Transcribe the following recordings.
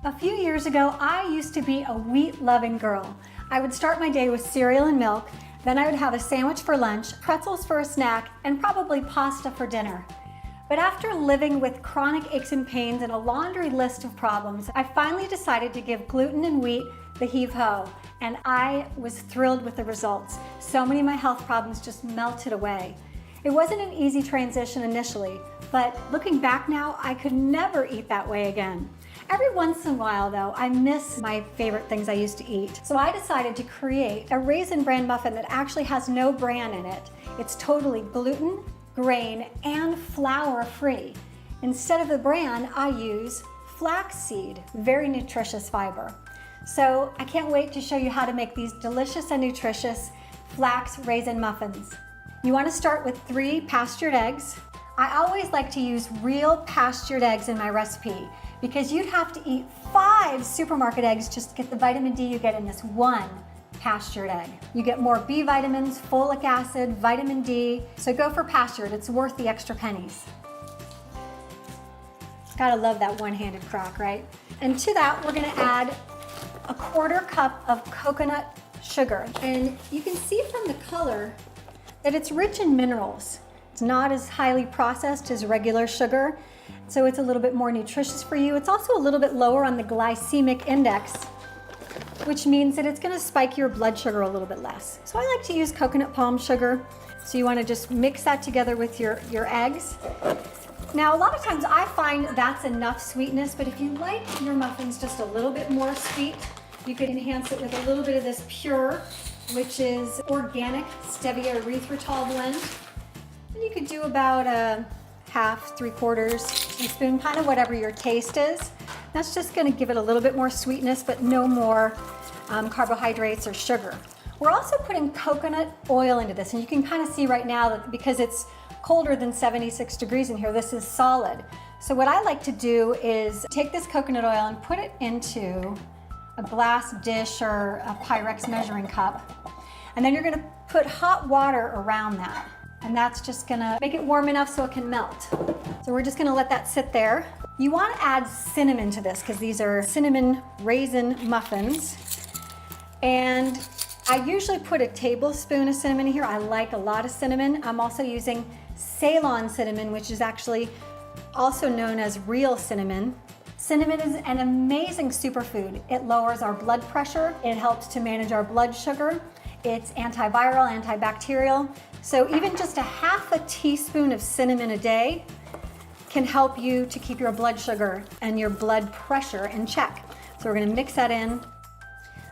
A few years ago, I used to be a wheat-loving girl. I would start my day with cereal and milk, then I would have a sandwich for lunch, pretzels for a snack, and probably pasta for dinner. But after living with chronic aches and pains and a laundry list of problems, I finally decided to give gluten and wheat the heave-ho, and I was thrilled with the results. So many of my health problems just melted away. It wasn't an easy transition initially, but looking back now, I could never eat that way again. Every once in a while though, I miss my favorite things I used to eat. So I decided to create a Raisin Bran muffin that actually has no bran in it. It's totally gluten, grain, and flour free. Instead of the bran, I use flaxseed, very nutritious fiber. So I can't wait to show you how to make these delicious and nutritious flax raisin muffins. You want to start with 3 pastured eggs. I always like to use real pastured eggs in my recipe because you'd have to eat 5 supermarket eggs just to get the vitamin D you get in this one pastured egg. You get more B vitamins, folic acid, vitamin D, so go for pastured. It's worth the extra pennies. Gotta love that one-handed crock, right? And to that, we're gonna add a 1/4 cup of coconut sugar. And you can see from the color that it's rich in minerals. It's not as highly processed as regular sugar, so it's a little bit more nutritious for you. It's also a little bit lower on the glycemic index, which means that it's gonna spike your blood sugar a little bit less. So I like to use coconut palm sugar. So you wanna just mix that together with your eggs. Now, a lot of times I find that's enough sweetness, but if you like your muffins just a little bit more sweet, you could enhance it with a little bit of this pure, which is organic stevia erythritol blend. And you could do about a 1/2, 3/4 teaspoon, kind of whatever your taste is. That's just gonna give it a little bit more sweetness, but no more carbohydrates or sugar. We're also putting coconut oil into this, and you can kind of see right now that because it's colder than 76 degrees in here, this is solid. So what I like to do is take this coconut oil and put it into a glass dish or a Pyrex measuring cup. And then you're gonna put hot water around that. And that's just gonna make it warm enough so it can melt. So we're just gonna let that sit there. You wanna add cinnamon to this because these are cinnamon raisin muffins. And I usually put a tablespoon of cinnamon here. I like a lot of cinnamon. I'm also using Ceylon cinnamon, which is actually also known as real cinnamon. Cinnamon is an amazing superfood. It lowers our blood pressure. It helps to manage our blood sugar. It's antiviral, antibacterial. So even just a 1/2 teaspoon of cinnamon a day can help you to keep your blood sugar and your blood pressure in check. So we're gonna mix that in.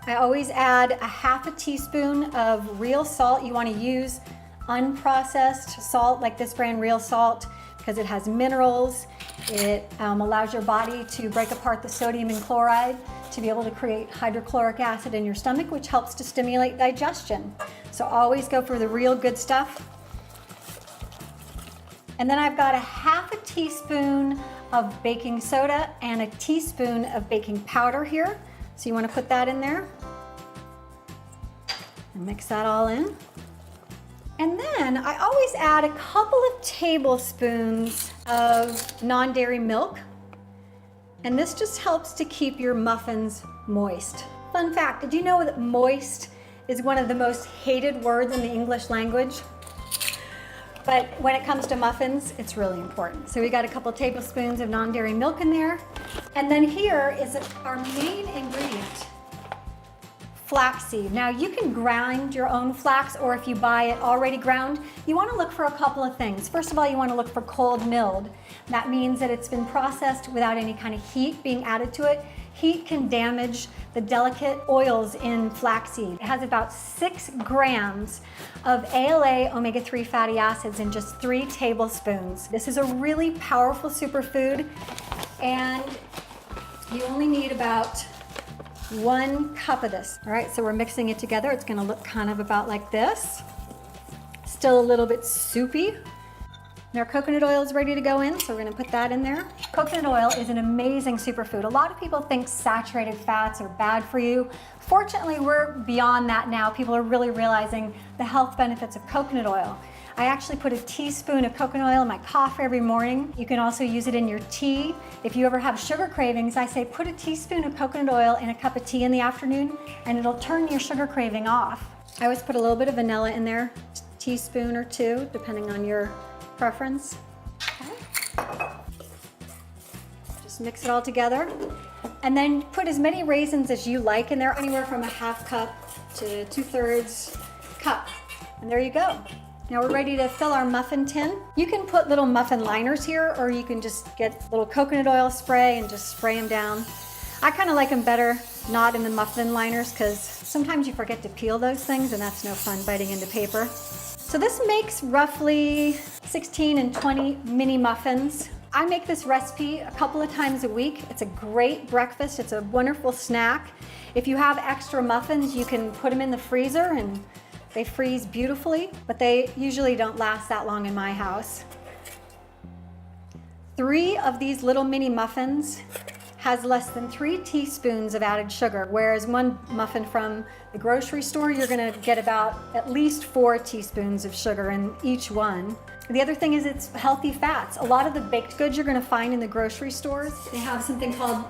I always add a 1/2 teaspoon of real salt. You wanna use unprocessed salt like this brand, real salt, because it has minerals. It allows your body to break apart the sodium and chloride to be able to create hydrochloric acid in your stomach, which helps to stimulate digestion. So always go for the real good stuff. And then I've got a 1/2 teaspoon of baking soda and a teaspoon of baking powder here. So you want to put that in there and mix that all in. And then I always add a couple of tablespoons of non-dairy milk. And this just helps to keep your muffins moist. Fun fact, did you know that moist is one of the most hated words in the English language? But when it comes to muffins, it's really important. So we got a couple tablespoons of non-dairy milk in there. And then here is our main ingredient, flaxseed. Now you can grind your own flax, or if you buy it already ground, you want to look for a couple of things. First of all, you want to look for cold milled. That means that it's been processed without any kind of heat being added to it. Heat can damage the delicate oils in flaxseed. It has about 6 grams of ALA omega-3 fatty acids in just 3 tablespoons. This is a really powerful superfood, and you only need about 1 cup of this. All right, so we're mixing it together. It's gonna look kind of about like this. Still a little bit soupy. And our coconut oil is ready to go in, so we're gonna put that in there. Coconut oil is an amazing superfood. A lot of people think saturated fats are bad for you. Fortunately, we're beyond that now. People are really realizing the health benefits of coconut oil. I actually put a teaspoon of coconut oil in my coffee every morning. You can also use it in your tea. If you ever have sugar cravings, I say put a teaspoon of coconut oil in a cup of tea in the afternoon, and it'll turn your sugar craving off. I always put a little bit of vanilla in there, a teaspoon or two, depending on your preference. Okay. Just mix it all together. And then put as many raisins as you like in there, anywhere from a half cup to 2/3 cup. And there you go. Now we're ready to fill our muffin tin. You can put little muffin liners here, or you can just get little coconut oil spray and just spray them down. I kind of like them better not in the muffin liners, because sometimes you forget to peel those things and that's no fun biting into paper. So this makes roughly 16 and 20 mini muffins. I make this recipe a couple of times a week. It's a great breakfast. It's a wonderful snack. If you have extra muffins, you can put them in the freezer and they freeze beautifully, but they usually don't last that long in my house. 3 of these little mini muffins has less than 3 teaspoons of added sugar, whereas one muffin from the grocery store, you're gonna get about at least 4 teaspoons of sugar in each one. The other thing is it's healthy fats. A lot of the baked goods you're gonna find in the grocery stores, they have something called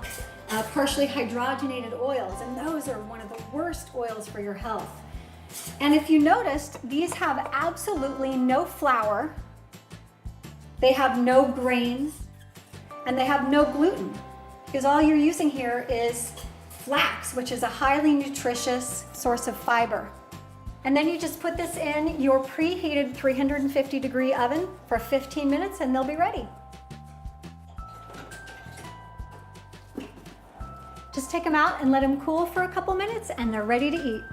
partially hydrogenated oils, and those are one of the worst oils for your health. And if you noticed, these have absolutely no flour, they have no grains, and they have no gluten, because all you're using here is flax, which is a highly nutritious source of fiber. And then you just put this in your preheated 350-degree oven for 15 minutes and they'll be ready. Just take them out and let them cool for a couple minutes and they're ready to eat.